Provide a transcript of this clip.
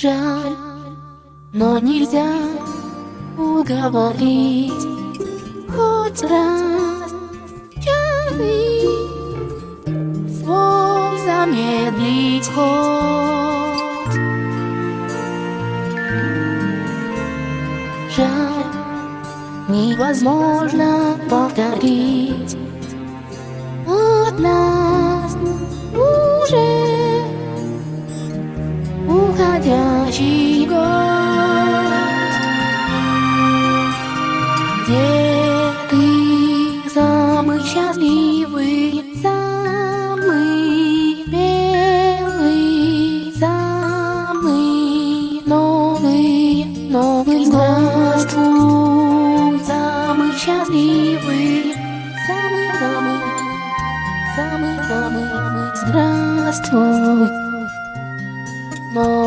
Жаль, но нельзя уговорить хоть раз часы свой замедлить ход. Жаль, невозможно повторить от нас уже уходящий год. Где ты, самый счастливый, самый белый, самый новый, новый? Здравствуй, самый счастливый, самый-самый, самый-самый, здравствуй, новый.